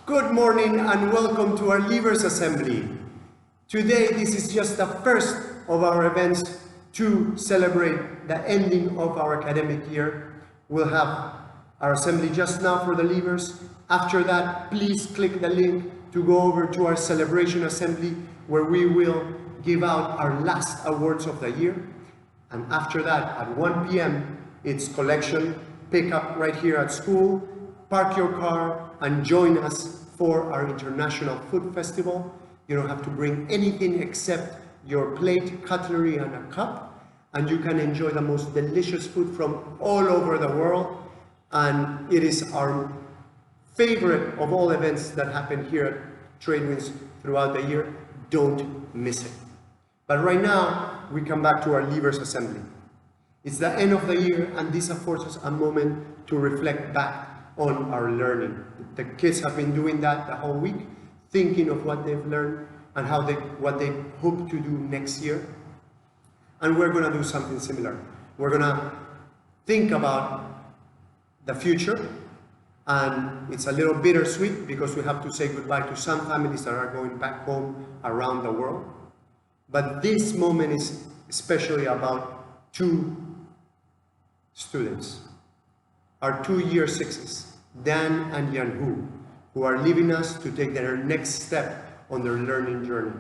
Good morning and welcome to our Leavers Assembly. Today, this is just the first of our events to celebrate the ending of our academic year. We'll have our assembly just now for the Leavers. After that, please click the link to go over to our celebration assembly where we will give out our last awards of the year. And after that, at 1 p.m., it's collection, pick up right here at school, park your car and join us for our International Food Festival. You don't have to bring anything except your plate, cutlery and a cup, and you can enjoy the most delicious food from all over the world. And it is our favorite of all events that happen here at Tradewinds throughout the year. Don't miss it. But right now, we come back to our Leavers Assembly. It's the end of the year, and this affords us a moment to reflect back on our learning. The kids have been doing that the whole week, thinking of what they've learned and what they hope to do next year. And we're going to do something similar. We're going to think about the future, and it's a little bittersweet because we have to say goodbye to some families that are going back home around the world. But this moment is especially about two students, our 2 year sixes, Dan and Yanhu, who are leaving us to take their next step on their learning journey.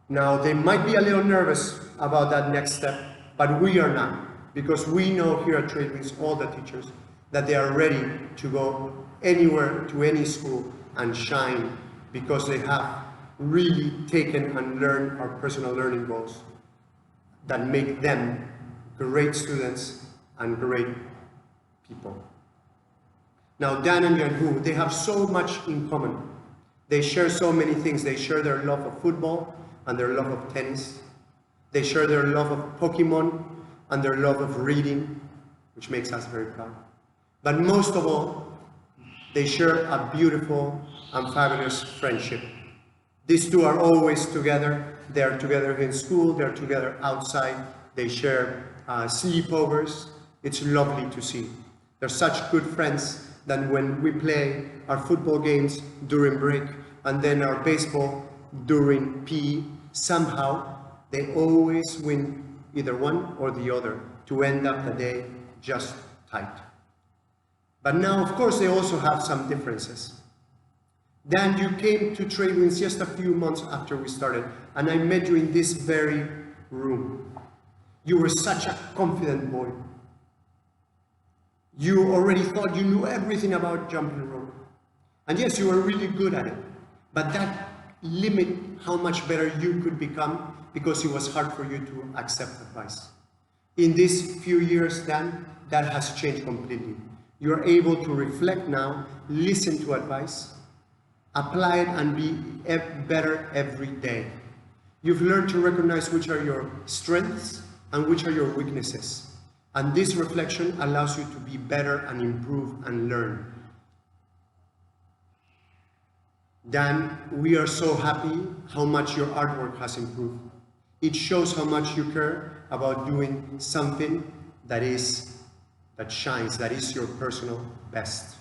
Now, they might be a little nervous about that next step, but we are not, because we know here at Tradewinds, all the teachers, that they are ready to go anywhere, to any school, and shine, because they have really taken and learned our personal learning goals that make them great students and great people. Now, Dan and Yanhu, they have so much in common. They share so many things. They share their love of football and their love of tennis. They share their love of Pokemon and their love of reading, which makes us very proud. But most of all, they share a beautiful and fabulous friendship. These two are always together. They're together in school, they're together outside. They share sleepovers. It's lovely to see. They're such good friends that when we play our football games during break and then our baseball during PE, somehow they always win either one or the other to end up the day just tight. But now, of course, they also have some differences. Dan, you came to Tradewinds just a few months after we started, and I met you in this very room. You were such a confident boy. You already thought you knew everything about jumping rope. And yes, you were really good at it, but that limited how much better you could become because it was hard for you to accept advice. In these few years, Dan, that has changed completely. You're able to reflect now, listen to advice, apply it and be better every day. You've learned to recognize which are your strengths and which are your weaknesses. And this reflection allows you to be better and improve and learn. Dan, we are so happy how much your artwork has improved. It shows how much you care about doing something that shines, that is your personal best.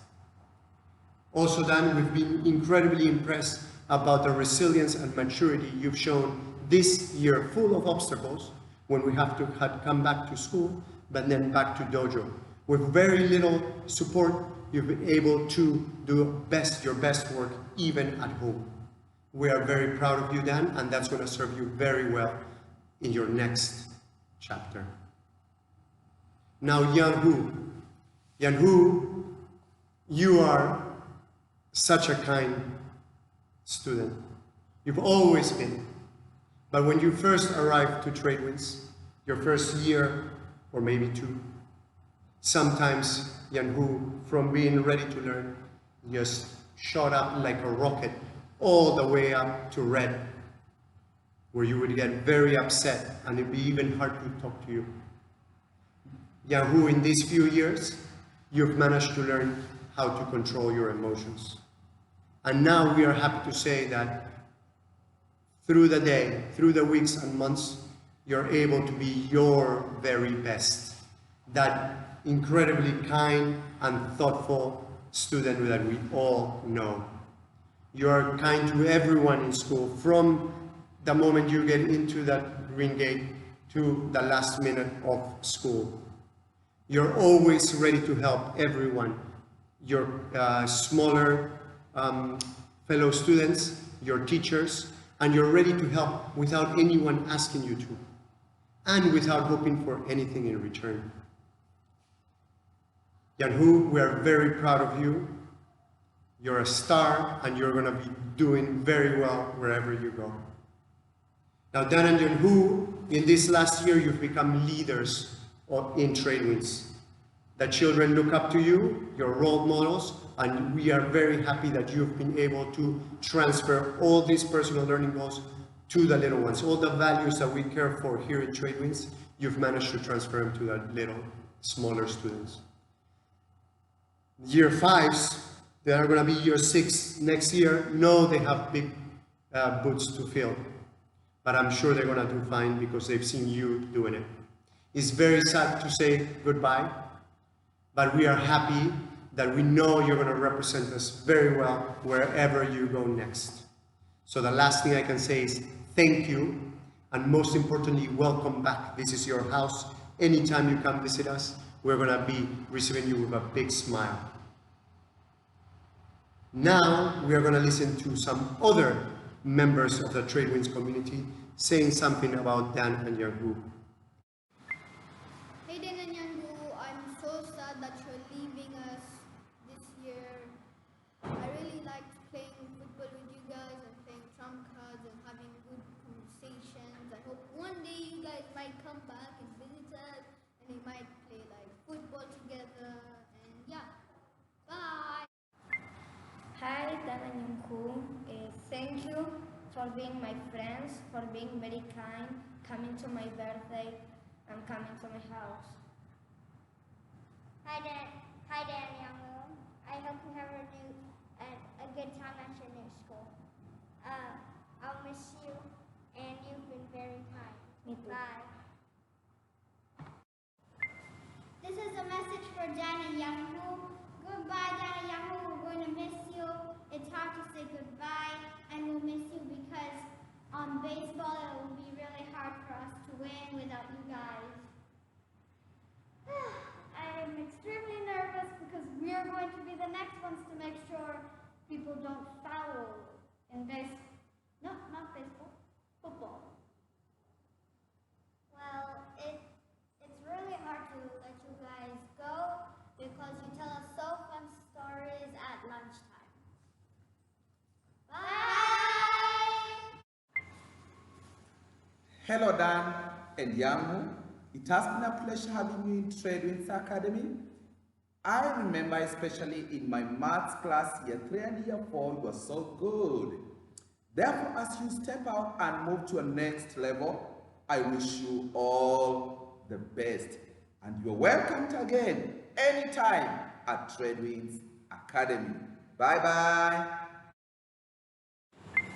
Also, Dan, we've been incredibly impressed about the resilience and maturity you've shown this year, full of obstacles, when we have to come back to school, but then back to dojo. With very little support, you've been able to do your best work, even at home. We are very proud of you, Dan, and that's going to serve you very well in your next chapter. Now, Yanhu, you are such a kind student. You've always been. But when you first arrived to Tradewinds, your first year, or maybe two, sometimes Yanhu, from being ready to learn, just shot up like a rocket all the way up to red, where you would get very upset and it'd be even hard to talk to you. Yanhu, in these few years, you've managed to learn how to control your emotions. And now we are happy to say that through the day, through the weeks and months, you're able to be your very best. That incredibly kind and thoughtful student that we all know. You are kind to everyone in school, from the moment you get into that green gate to the last minute of school. You're always ready to help everyone, your smaller fellow students, your teachers, and you're ready to help without anyone asking you to, and without hoping for anything in return. Yanhu, we are very proud of you. You're a star, and you're going to be doing very well wherever you go. Now, Dan and Yanhu, in this last year, you've become leaders in Tradewinds. The children look up to you, your role models, and we are very happy that you've been able to transfer all these personal learning goals to the little ones. All the values that we care for here in Tradewinds, you've managed to transfer them to the little, smaller students. Year 5s, they are going to be year 6 next year. No, they have big boots to fill, but I'm sure they're going to do fine because they've seen you doing it. It's very sad to say goodbye, but we are happy that we know you're going to represent us very well wherever you go next. So the last thing I can say is thank you, and most importantly, welcome back. This is your house. Anytime you come visit us, we're going to be receiving you with a big smile. Now we are going to listen to some other members of the Tradewinds community saying something about Dan and Yanhu. Hey Dan and Yanhu, I'm so sad that you're leaving us this year. I really liked playing football with you guys and playing trump cards and having good conversations. I hope one day you guys might come back and visit us and we might play like football together, and yeah, bye! Hi Dan and Yanhu, thank you for being my friends, for being very kind, coming to my birthday and coming to my house. Hi Dan and Yanhu. I hope you have a good time at your new school. I'll miss you, and you've been very kind. Me too. Bye. This is a message for Dan and Yanhu. Goodbye, Dan and Yanhu. We're going to miss you. It's hard to say goodbye, and we'll miss you because on baseball it will be really hard for us to win without you guys. I'm extremely nervous because we are going to be the next ones to make sure people don't foul in baseball. No, not baseball. Football. Well, it's really hard to let you guys go because you tell us so fun stories at lunchtime. Bye! Hello Dan and Yanhu. It has been a pleasure having you in Tradewinds Academy. I remember especially in my maths class year 3 and year 4, it was so good. Therefore, as you step out and move to a next level, I wish you all the best. And you're welcomed again anytime at Tradewinds Academy. Bye-bye.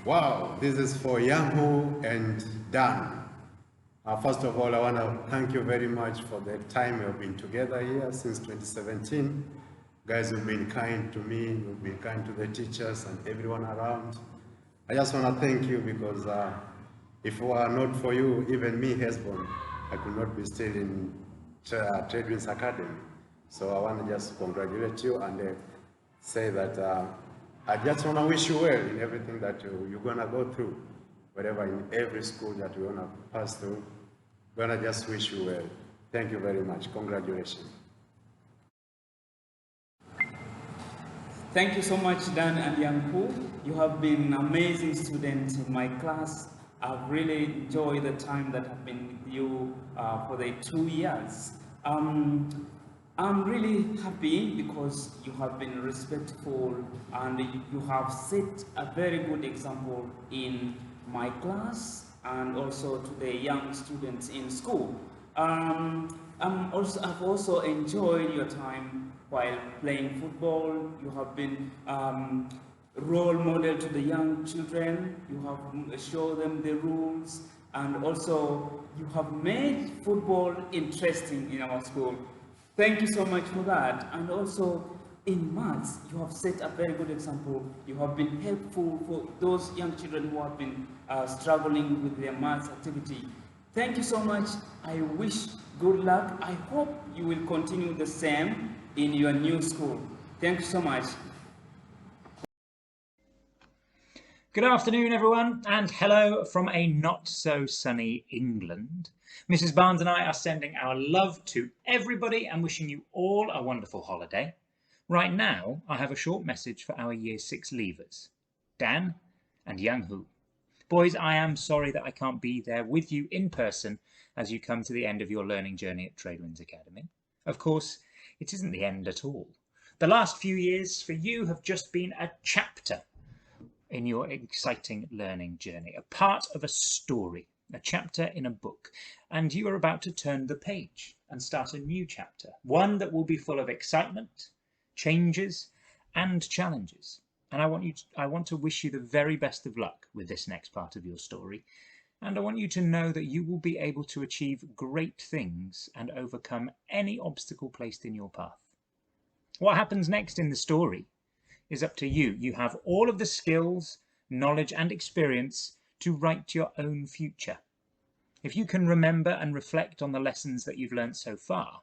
Wow, this is for Yanhu and Dan. First of all, I want to thank you very much for the time we've been together here since 2017. Guys, you've been kind to me, you've been kind to the teachers and everyone around. I just want to thank you because if it were not for you, even me, Hesbon, I could not be still in Tradewinds Academy. So I want to just congratulate you and say that I just want to wish you well in everything that you're going to go through. Whatever, in every school that you're going to pass through, I'm going to just wish you well. Thank you very much. Congratulations. Thank you so much, Dan and Yanhu. You have been amazing students in my class. I've really enjoyed the time that I've been with you for the 2 years. I'm really happy because you have been respectful and you have set a very good example in my class and also to the young students in school. I've also enjoyed your time while playing football. You have been role model to the young children. You have shown them the rules, and also you have made football interesting in our school. Thank you so much for that. And also in maths, you have set a very good example. You have been helpful for those young children who have been struggling with their maths activity. Thank you so much. I wish good luck. I hope you will continue the same in your new school. Thank you so much. Good afternoon, everyone, and hello from a not-so-sunny England. Mrs. Barnes and I are sending our love to everybody and wishing you all a wonderful holiday. Right now, I have a short message for our Year 6 leavers, Dan and Young Hu. Boys, I am sorry that I can't be there with you in person as you come to the end of your learning journey at Tradewinds Academy. Of course, it isn't the end at all. The last few years for you have just been a chapter in your exciting learning journey, a part of a story, a chapter in a book, and you are about to turn the page and start a new chapter, one that will be full of excitement, changes, and challenges. And I want to wish you the very best of luck with this next part of your story, and I want you to know that you will be able to achieve great things and overcome any obstacle placed in your path. What happens next in the story is up to you. You have all of the skills, knowledge and experience to write your own future. If you can remember and reflect on the lessons that you've learnt so far,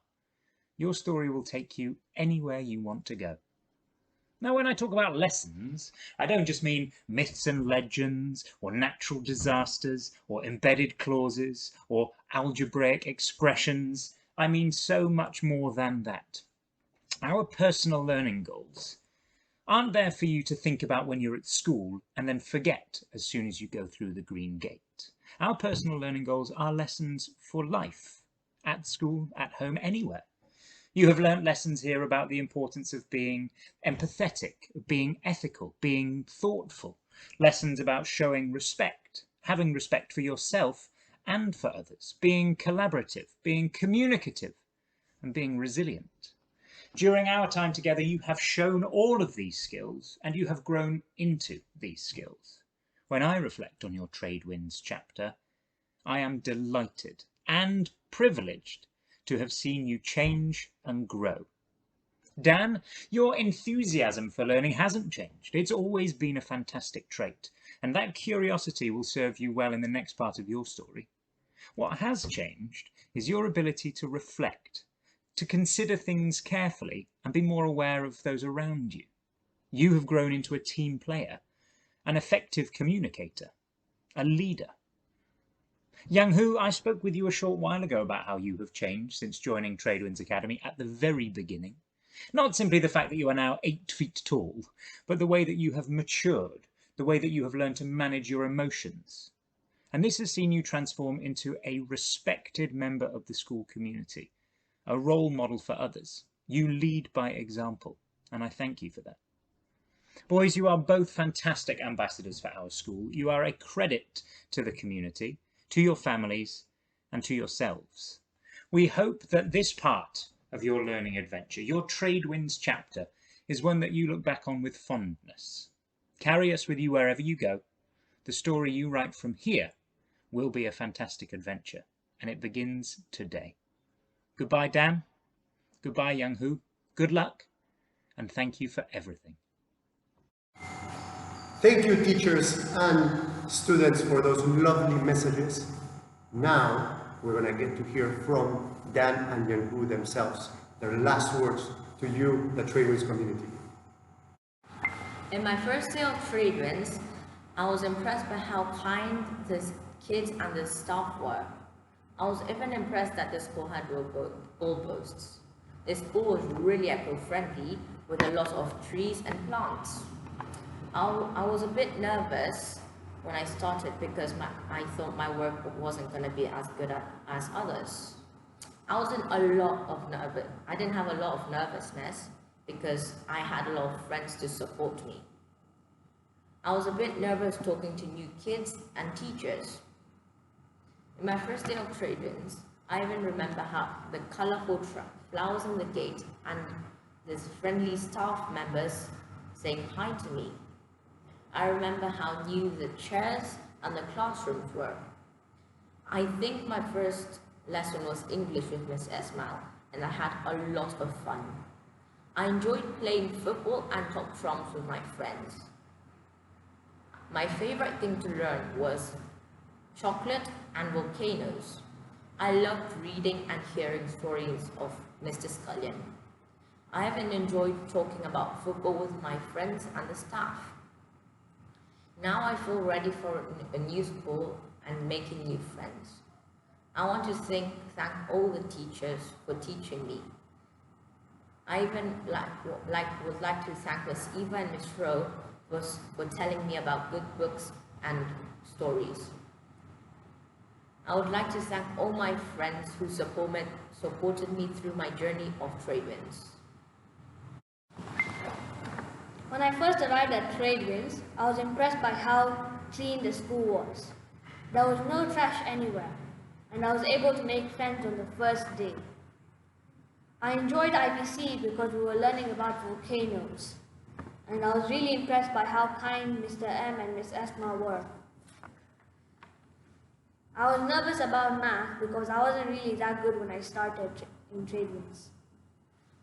your story will take you anywhere you want to go. Now, when I talk about lessons, I don't just mean myths and legends, or natural disasters, or embedded clauses, or algebraic expressions. I mean so much more than that. Our personal learning goals aren't there for you to think about when you're at school and then forget as soon as you go through the green gate. Our personal learning goals are lessons for life, at school, at home, anywhere. You have learnt lessons here about the importance of being empathetic, being ethical, being thoughtful, lessons about showing respect, having respect for yourself and for others, being collaborative, being communicative, and being resilient. During our time together, you have shown all of these skills and you have grown into these skills. When I reflect on your Tradewinds chapter, I am delighted and privileged to have seen you change and grow. Dan, your enthusiasm for learning hasn't changed. It's always been a fantastic trait, and that curiosity will serve you well in the next part of your story. What has changed is your ability to reflect, to consider things carefully and be more aware of those around you. You have grown into a team player, an effective communicator, a leader. Young Hu, I spoke with you a short while ago about how you have changed since joining Tradewinds Academy at the very beginning. Not simply the fact that you are now 8 feet tall, but the way that you have matured, the way that you have learned to manage your emotions. And this has seen you transform into a respected member of the school community, a role model for others. You lead by example, and I thank you for that. Boys, you are both fantastic ambassadors for our school. You are a credit to the community, to your families, and to yourselves. We hope that this part of your learning adventure, your Tradewinds chapter, is one that you look back on with fondness. Carry us with you wherever you go. The story you write from here will be a fantastic adventure, and it begins today. Goodbye, Dan. Goodbye, Young Hu. Good luck, and thank you for everything. Thank you, teachers and students, for those lovely messages. Now, we're going to get to hear from Dan and Young Hu themselves, their last words to you, the Tradewinds community. In my first day of Tradewinds, I was impressed by how kind the kids and the staff were. I was even impressed that the school had no goalposts. The school was really eco-friendly with a lot of trees and plants. I was a bit nervous when I started because I thought my work wasn't going to be as good as others. I didn't have a lot of nervousness because I had a lot of friends to support me. I was a bit nervous talking to new kids and teachers. In my first day of Tradewinds, I even remember how the colorful flowers on the gate and these friendly staff members saying hi to me. I remember how new the chairs and the classrooms were. I think my first lesson was English with Miss Esmail, and I had a lot of fun. I enjoyed playing football and top trumps with my friends. My favorite thing to learn was chocolate and volcanoes. I loved reading and hearing stories of Mr. Scullion. I have enjoyed talking about football with my friends and the staff. Now I feel ready for a new school and making new friends. I want to thank all the teachers for teaching me. I even would like to thank Miss Eva and Miss Rowe for telling me about good books and stories. I would like to thank all my friends who supported me through my journey of Tradewinds. When I first arrived at Tradewinds, I was impressed by how clean the school was. There was no trash anywhere, and I was able to make friends on the first day. I enjoyed IBC because we were learning about volcanoes, and I was really impressed by how kind Mr. M and Miss Esma were. I was nervous about math because I wasn't really that good when I started in Tradewinds.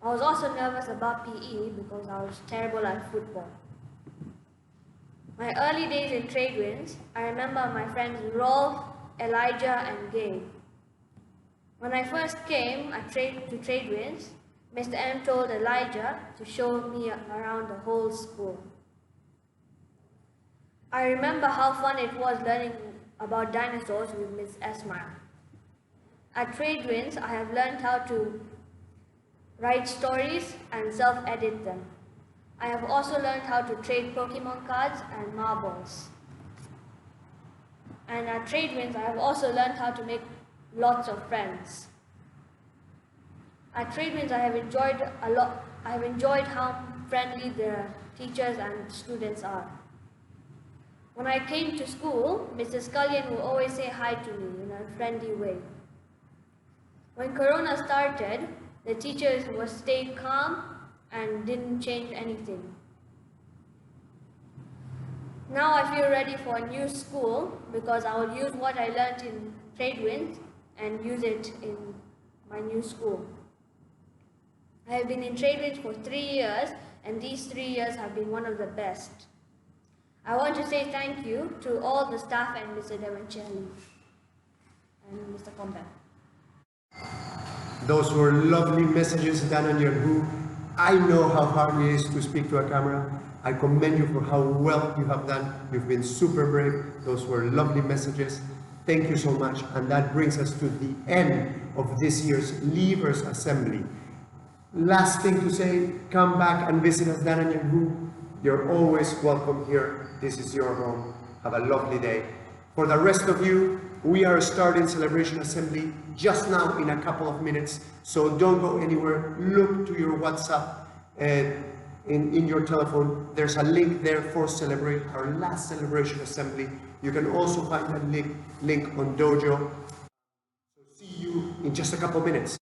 I was also nervous about PE because I was terrible at football. My early days in Tradewinds, I remember my friends Rolf, Elijah, and Gabe. When I first came to Tradewinds, Mr. M told Elijah to show me around the whole school. I remember how fun it was learning about dinosaurs with Ms. Esma. At Tradewinds, I have learned how to write stories and self-edit them. I have also learned how to trade Pokemon cards and marbles. And at Tradewinds, I have also learned how to make lots of friends. At Tradewinds, I have enjoyed how friendly the teachers and students are. When I came to school, Mr. Scullion would always say hi to me in a friendly way. When Corona started, the teachers stayed calm and didn't change anything. Now I feel ready for a new school because I will use what I learned in Tradewinds and use it in my new school. I have been in Tradewinds for 3 years, and these 3 years have been one of the best. I want to say thank you to all the staff and Mr. Devancelli and Mr. Combat. Those were lovely messages, Dan and Yerhu. I know how hard it is to speak to a camera. I commend you for how well you have done. You've been super brave. Those were lovely messages. Thank you so much. And that brings us to the end of this year's Leavers Assembly. Last thing to say, come back and visit us, Dan and Yerhu. You're always welcome here. This is your home. Have a lovely day. For the rest of you, we are starting Celebration Assembly just now in a couple of minutes, so don't go anywhere. Look to your WhatsApp and in your telephone. There's a link there for Celebrate, our last Celebration Assembly. You can also find that link on Dojo. So see you in just a couple minutes.